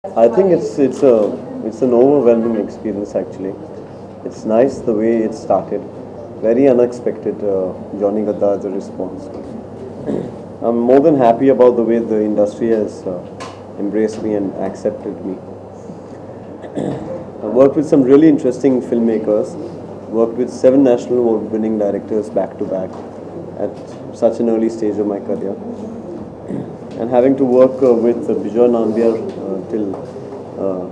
I think it's an overwhelming experience actually. It's nice the way it started. Very unexpected joining the response. I'm more than happy about the way the industry has embraced me and accepted me. I worked with some really interesting filmmakers. Worked with 7 national award-winning directors back to back at such an early stage of my career. And having to work with Bijoy Nambiar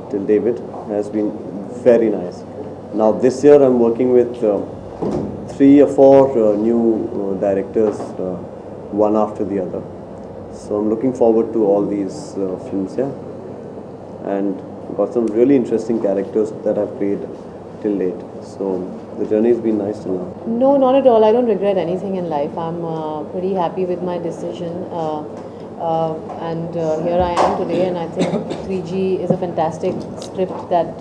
till David has been very nice. Now this year I'm working with 3 or 4 new directors, one after the other. So I'm looking forward to all these films, yeah, and got some really interesting characters that I've played till date. So the journey's been nice till now. No, not at all. I don't regret anything in life. I'm pretty happy with my decision. And here I am today, and I think 3G is a fantastic script that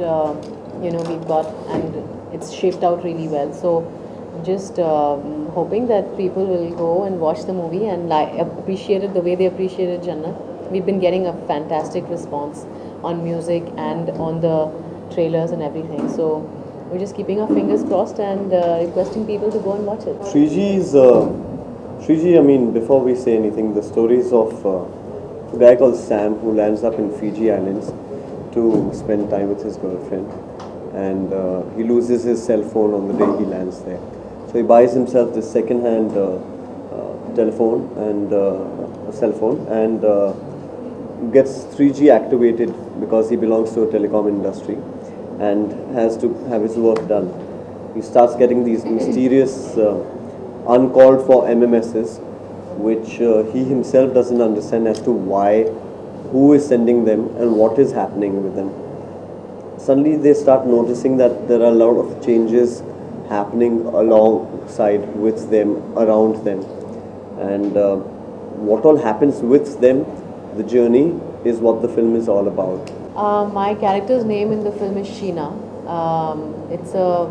we've got, and it's shaped out really well. So just hoping that people will go and watch the movie and appreciate it the way they appreciated Jannat. We've been getting a fantastic response on music and on the trailers and everything. So we're just keeping our fingers crossed and requesting people to go and watch it. 3G is 3G. I mean, before we say anything, the stories of a guy called Sam who lands up in Fiji Islands to spend time with his girlfriend, and he loses his cell phone on the day he lands there. So he buys himself this second-hand telephone and a cell phone, and gets 3G activated because he belongs to a telecom industry and has to have his work done. He starts getting these mysterious, uncalled for MMSs, which he himself doesn't understand as to why, who is sending them, and what is happening with them. Suddenly they start noticing that there are a lot of changes happening alongside with them, around them, and what all happens with them, the journey is what the film is all about. My character's name in the film is Sheena. It's a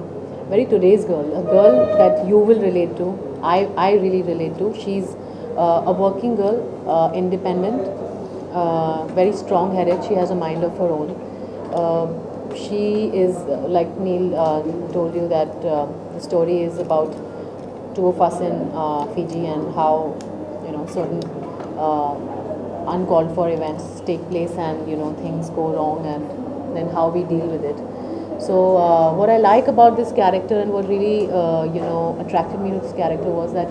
very today's girl, a girl that you will relate to. I really relate to. She's a working girl, independent, very strong headed. She has a mind of her own. She is, like Neil told you, that the story is about 2 of us in Fiji and how certain uncalled for events take place and things go wrong, and then how we deal with it. So what I like about this character and what really attracted me to this character was that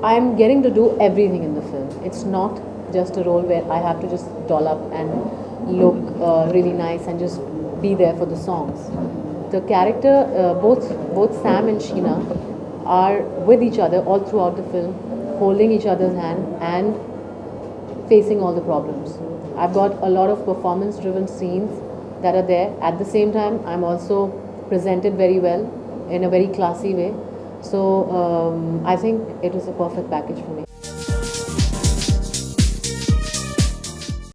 I'm getting to do everything in the film. It's not just a role where I have to just doll up and look really nice and just be there for the songs. The character, both Sam and Sheena, are with each other all throughout the film, holding each other's hand and facing all the problems. I've got a lot of performance driven scenes that are there. At the same time, I'm also presented very well in a very classy way. So I think it was a perfect package for me.